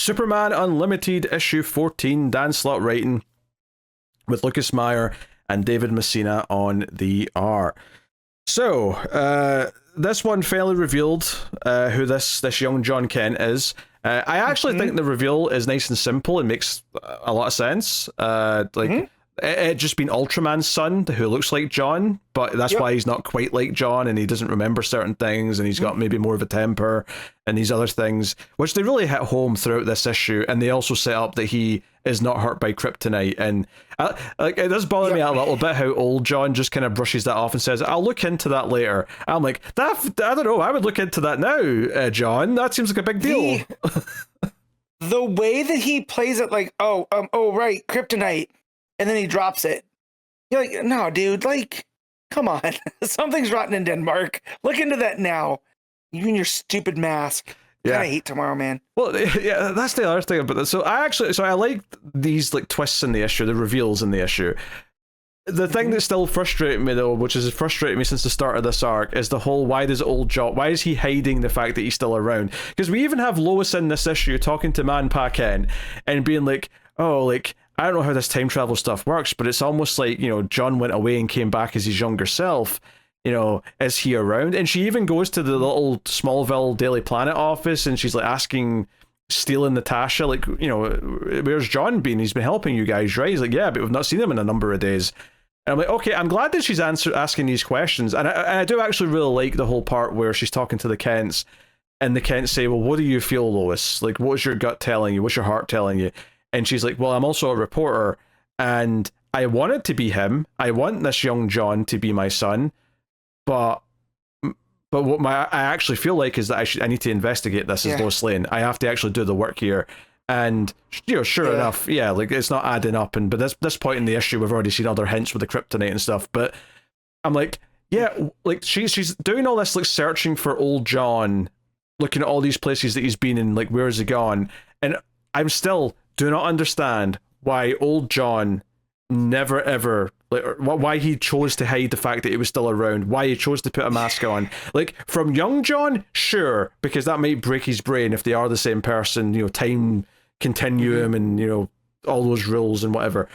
Superman Unlimited issue 14, Dan Slott writing, with Lucas Meyer and David Messina on the art. So, this one fairly revealed who this young John Kent is. I actually think the reveal is nice and simple and makes a lot of sense. It just been Ultraman's son who looks like John, but that's why he's not quite like John, and he doesn't remember certain things, and he's got maybe more of a temper and these other things, which they really hit home throughout this issue. And they also set up that he is not hurt by kryptonite, and it does bother me a little bit how old John just kind of brushes that off and says, "I'll look into that later." I'm like, I don't know, I would look into that now, John. That seems like a big deal. The way that he plays it, like, oh right, kryptonite. And then he drops it. You're like, no, dude, like, come on. Something's rotten in Denmark. Look into that now. You and your stupid mask. Yeah. I hate Tomorrow Man. Well, yeah, that's the other thing about this. So I like these like twists in the issue, the reveals in the issue. The thing that's still frustrating me though, which has frustrated me since the start of this arc, is the whole why is he hiding the fact that he's still around? Because we even have Lois in this issue talking to Man Pa Ken and being like, oh, like, I don't know how this time travel stuff works, but it's almost like, you know, John went away and came back as his younger self. You know, is he around? And she even goes to the little Smallville Daily Planet office and she's like asking Steele and Natasha, like, you know, where's John been? He's been helping you guys, right? He's like, yeah, but we've not seen him in a number of days. And I'm like, okay, I'm glad that she's asking these questions. And I do actually really like the whole part where she's talking to the Kents and the Kents say, well, what do you feel, Lois? Like, what's your gut telling you? What's your heart telling you? And she's like, well, I'm also a reporter, and I want it to be him. I want this young John to be my son, but what I actually feel like is that I need to investigate this as Lois Lane. I have to actually do the work here. And, you know, sure enough, like, it's not adding up. And but this point in the issue, we've already seen other hints with the kryptonite and stuff. But I'm like, yeah, like, she's doing all this, like, searching for old John, looking at all these places that he's been in, like, where's he gone? And I'm still do not understand why old John never ever, like, why he chose to hide the fact that he was still around, why he chose to put a mask on. Like, from young John, sure, because that might break his brain if they are the same person, you know, time continuum and, you know, all those rules and whatever.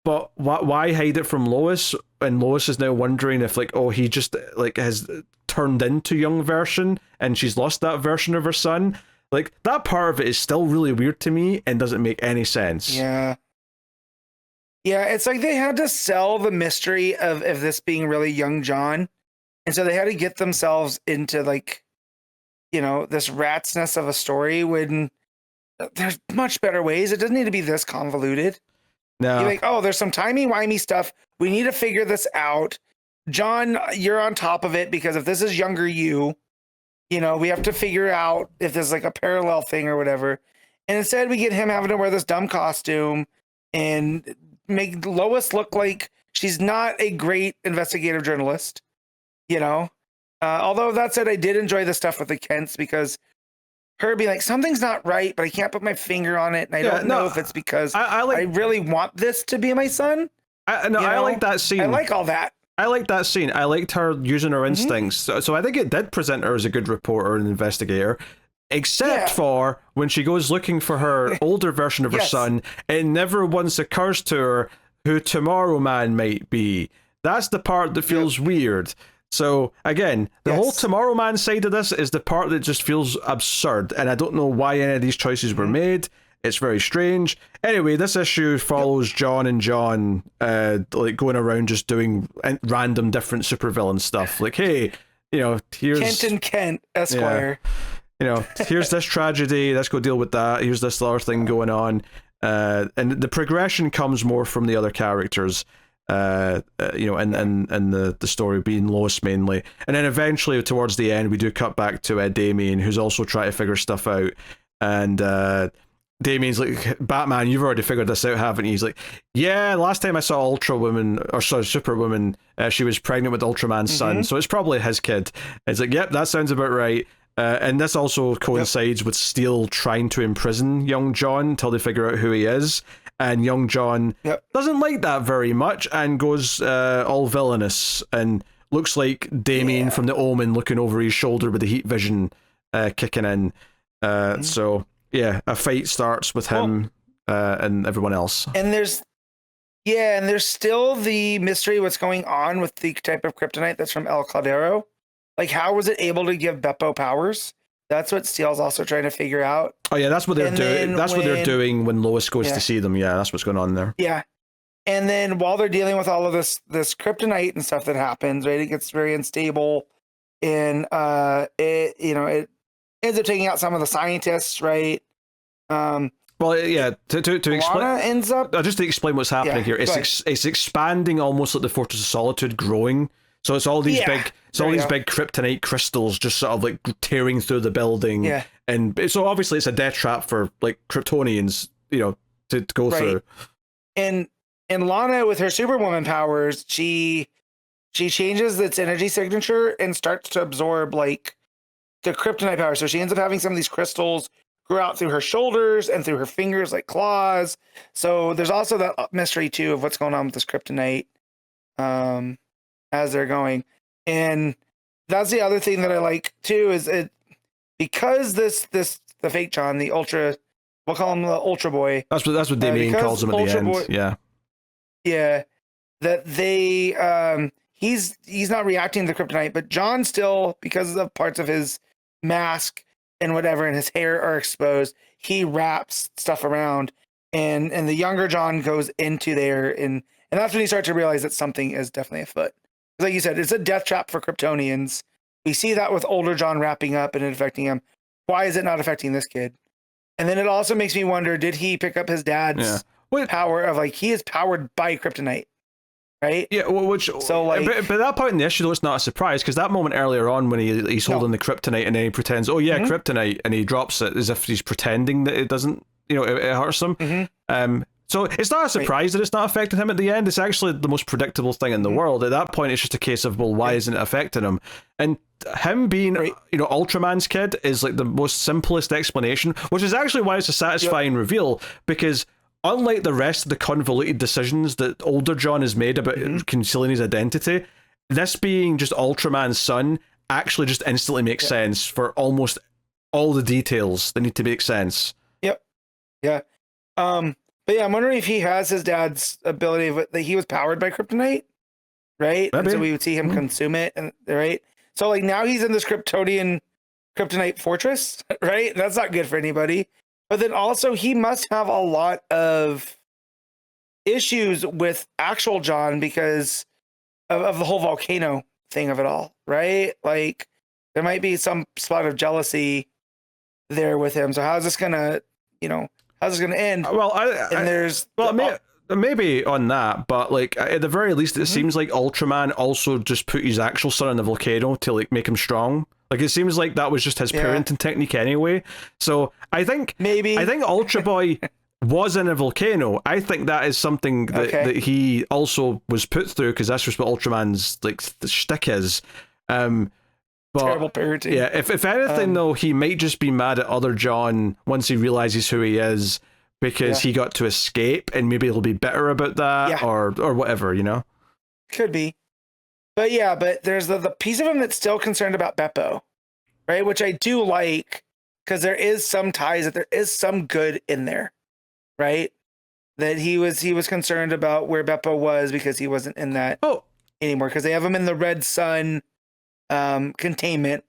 But why hide it from Lois? And Lois is now wondering if, like, oh, he just, like, has turned into young version and she's lost that version of her son. Like, that part of it is still really weird to me and doesn't make any sense. Yeah, it's like they had to sell the mystery of this being really young John. And so they had to get themselves into, like, you know, this rat's nest of a story when there's much better ways. It doesn't need to be this convoluted. No. You're like, oh, there's some timey-wimey stuff. We need to figure this out. John, you're on top of it because if this is younger you know, we have to figure out if there's like a parallel thing or whatever. And instead we get him having to wear this dumb costume and make Lois look like she's not a great investigative journalist, you know? Although that said, I did enjoy the stuff with the Kents because her being like, something's not right, but I can't put my finger on it. And I don't know if it's because I really want this to be my son. I like that scene. I like all that. I liked that scene. I liked her using her instincts. So I think it did present her as a good reporter and investigator, except for when she goes looking for her older version of her son, it never once occurs to her who Tomorrow Man might be. That's the part that feels weird. So again, the whole Tomorrow Man side of this is the part that just feels absurd, and I don't know why any of these choices were made. It's very strange. Anyway, this issue follows John and John like going around just doing random different supervillain stuff. Like, hey, you know, here's Kent and Kent, Esquire. You know, here's this tragedy. Let's go deal with that. Here's this other thing going on. And the progression comes more from the other characters. You know, and the story being Lois mainly, and then eventually towards the end we do cut back to Damien, who's also trying to figure stuff out, and Damien's like, Batman, you've already figured this out, haven't you? He's like, yeah, last time I saw Superwoman, she was pregnant with Ultraman's son, so it's probably his kid. It's like, yep, that sounds about right. And this also coincides with Steele trying to imprison young John until they figure out who he is. And young John doesn't like that very much and goes all villainous and looks like Damien from The Omen looking over his shoulder with the heat vision kicking in. So Yeah, a fight starts with him and everyone else. And there's still the mystery what's going on with the type of kryptonite that's from El Caldero. Like, how was it able to give Beppo powers? That's what Steele's also trying to figure out. Oh yeah, that's what they're doing. That's what they're doing when Lois goes to see them. Yeah, that's what's going on there. Yeah. And then while they're dealing with all of this kryptonite and stuff that happens, right? It gets very unstable, and it ends up taking out some of the scientists, right? Well, yeah. To explain, ends up. Just to explain what's happening here, it's expanding almost like the Fortress of Solitude, growing. So it's all these big kryptonite crystals just sort of like tearing through the building. Yeah. And so obviously it's a death trap for like Kryptonians, to go through. And Lana, with her Superwoman powers, she changes its energy signature and starts to absorb like the kryptonite power. So she ends up having some of these crystals grow out through her shoulders and through her fingers like claws. So there's also that mystery too of what's going on with this kryptonite as they're going. And that's the other thing that I like too, is it because the fake John, the Ultra, we'll call him the Ultra Boy. That's what Damien calls him at the end. Boy, yeah. That they he's not reacting to the kryptonite, but John still, because of parts of his mask and whatever and his hair are exposed, he wraps stuff around, and the younger John goes into there, and that's when you start to realize that something is definitely afoot. Like you said, it's a death trap for Kryptonians. We see that with older John wrapping up and it affecting him. Why is it not affecting this kid? And then it also makes me wonder, did he pick up his dad's power of like, he is powered by kryptonite, right? Yeah, so like, but at that point in the issue, though, it's not a surprise, because that moment earlier on when he's holding the kryptonite and then he pretends, kryptonite, and he drops it as if he's pretending that it doesn't, it hurts him. So it's not a surprise that it's not affecting him at the end. It's actually the most predictable thing in the world. At that point, it's just a case of, well, why isn't it affecting him? And him being, Ultraman's kid is like the most simplest explanation, which is actually why it's a satisfying reveal, because unlike the rest of the convoluted decisions that older John has made about concealing his identity, this being just Ultraman's son actually just instantly makes sense for almost all the details that need to make sense. Yep. Yeah. But yeah, I'm wondering if he has his dad's ability that he was powered by kryptonite, right? And so we would see him consume it, and right. So like now he's in this kryptonite fortress, right? That's not good for anybody. But then also he must have a lot of issues with actual John because of the whole volcano thing of it all, right? Like there might be some spot of jealousy there with him. So how's this gonna end? Well, maybe on that, but like at the very least, it seems like Ultraman also just put his actual son in the volcano to like make him strong. Like it seems like that was just his parenting technique anyway. So I think Ultra Boy was in a volcano. I think that is something that he also was put through, because that's just what Ultraman's like the shtick is. But, terrible parenting. Yeah, if anything though, he might just be mad at other John once he realizes who he is, because he got to escape, and maybe he'll be bitter about that, or whatever, Could be. But there's the piece of him that's still concerned about Beppo, right? Which I do like, because there is some ties, that there is some good in there, right? That he was concerned about where Beppo was, because he wasn't in that anymore, because they have him in the Red Sun containment,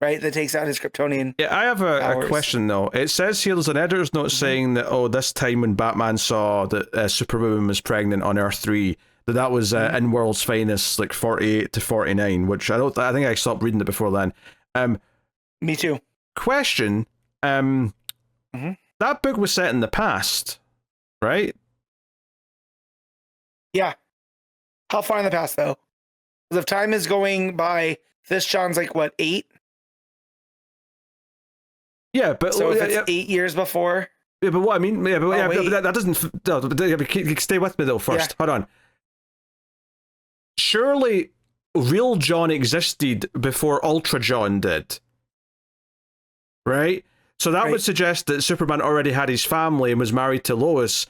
right, that takes out his Kryptonian. I have a question though. It says here there's an editor's note saying that this time when Batman saw that Superwoman was pregnant on Earth 3, that was in World's Finest, like 48 to 49, which I think I stopped reading it before then. Me too. Question, that book was set in the past, right? Yeah. How far in the past though? Because if time is going by, this John's like what, 8? Yeah, but so if it's 8 years before. Yeah, but what I mean, but that doesn't. Stay with me though first. Hold on. Surely, real John existed before Ultra John did, right? So that would suggest that Superman already had his family and was married to Lois,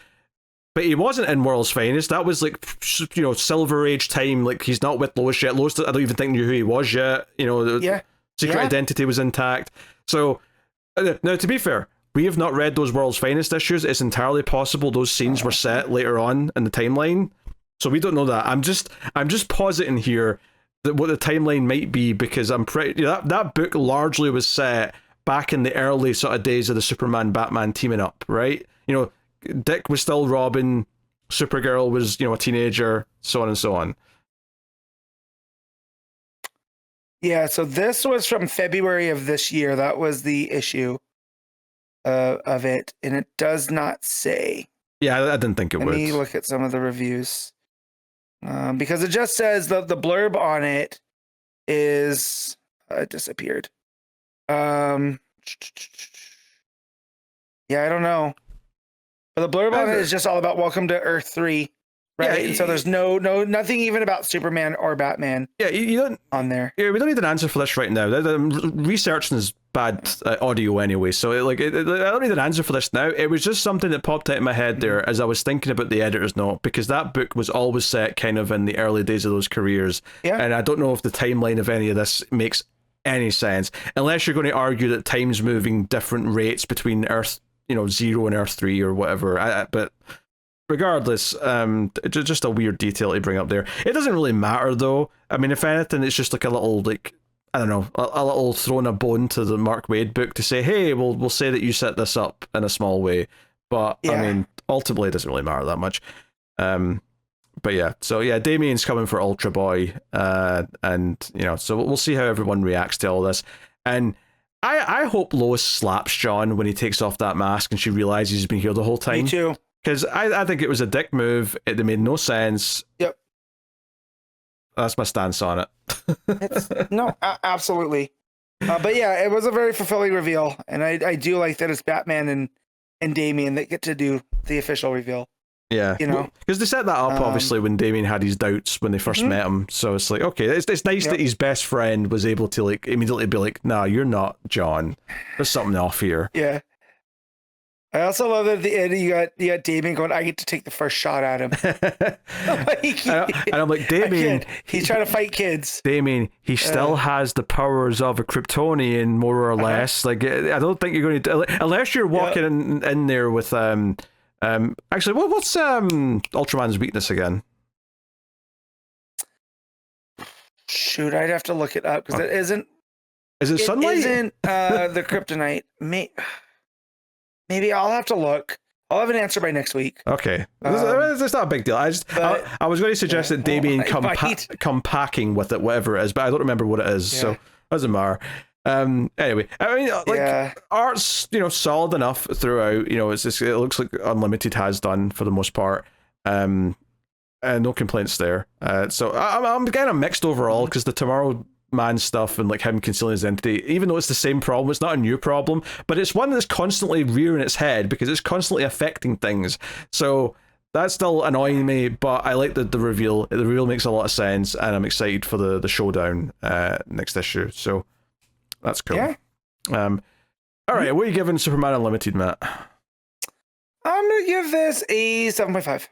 but he wasn't in World's Finest. That was like, Silver Age time. Like he's not with Lois yet. Lois, I don't even think knew who he was yet. Secret identity was intact. So now, to be fair, we have not read those World's Finest issues. It's entirely possible those scenes were set later on in the timeline, so we don't know that. I'm just positing here that what the timeline might be, because I'm pretty that book largely was set back in the early sort of days of the Superman Batman teaming up, right? You know, Dick was still Robin, Supergirl was, you know, a teenager, so on and so on. Yeah, so this was from February of this year. That was the issue of it, and it does not say. Yeah, I didn't think it would. Let me look at some of the reviews, because it just says the blurb on it is it disappeared. Yeah, I don't know, but the blurb on it is just all about welcome to Earth 3. Right, and so there's nothing even about Superman or Batman. Yeah, you don't on there. Yeah, we don't need an answer for this right now. The researching is bad audio anyway, so I don't need an answer for this now. It was just something that popped out in my head there as I was thinking about the editor's note, because that book was always set kind of in the early days of those careers, and I don't know if the timeline of any of this makes any sense, unless you're going to argue that time's moving different rates between Earth, 0 and Earth 3 or whatever. But regardless, just a weird detail to bring up there. It doesn't really matter though. I mean, if anything, it's just like a little, I don't know, a little throwing a bone to the Mark Waid book to say, hey, we'll say that you set this up in a small way. But I mean, ultimately, it doesn't really matter that much. But yeah, so yeah, Damien's coming for Ultra Boy, and so we'll see how everyone reacts to all this. And I hope Lois slaps John when he takes off that mask and she realizes he's been here the whole time. Me too. Because I think it was a dick move. It made no sense. Yep. That's my stance on it. No, absolutely. But yeah, it was a very fulfilling reveal. And I do like that it's Batman and Damien that get to do the official reveal. Yeah. Because they set that up, obviously, when Damien had his doubts when they first met him. So it's like, okay, it's nice that his best friend was able to immediately be like, nah, you're not John. There's something off here. Yeah. I also love that at the end you got Damien going, I get to take the first shot at him. And I'm like, Damien, he's trying to fight kids. Damien, he still has the powers of a Kryptonian, more or less. Like, I don't think you're going to, unless you're walking in there with actually, what's Ultraman's weakness again? Shoot, I'd have to look it up because it isn't. Is it sunlight? It isn't the kryptonite. Maybe I'll have to look. I'll have an answer by next week. Okay, it's not a big deal. I was going to suggest that Damien come packing with it, whatever it is, but I don't remember what it is, so it doesn't matter. Anyway, I mean, art's solid enough throughout. It looks like Unlimited has done for the most part. And no complaints there. So I'm kind of mixed overall, because the Tomorrow Man stuff and him concealing his identity, even though it's the same problem, it's not a new problem, but it's one that's constantly rearing its head because it's constantly affecting things. So that's still annoying me, but I like the reveal. The reveal makes a lot of sense, and I'm excited for the showdown next issue. So that's cool. Yeah. All right, what are you giving Superman Unlimited, Matt? I'm gonna give this a 7.5.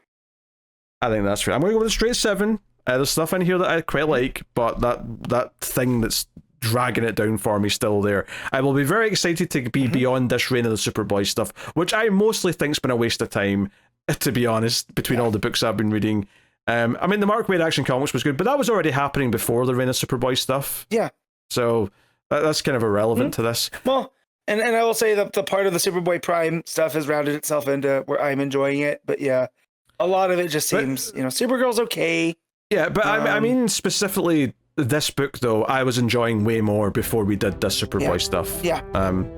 I think that's right. I'm gonna go with a straight 7. There's stuff in here that I quite like, but that thing that's dragging it down for me still there. I will be very excited to be beyond this reign of the Superboy stuff, which I mostly think's been a waste of time, to be honest, between all the books I've been reading. I mean, the Mark Waid Action Comics was good, but that was already happening before the reign of Superboy stuff. Yeah. So that's kind of irrelevant to this. Well, and I will say that the part of the Superboy Prime stuff has rounded itself into where I'm enjoying it, but yeah, a lot of it just seems, Supergirl's okay. Yeah, but I mean specifically this book though, I was enjoying way more before we did this Superboy stuff. Yeah.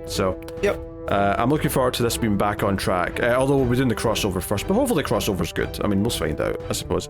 So. Yep. I'm looking forward to this being back on track. Although we'll be doing the crossover first, but hopefully the crossover's good. I mean, we'll find out, I suppose.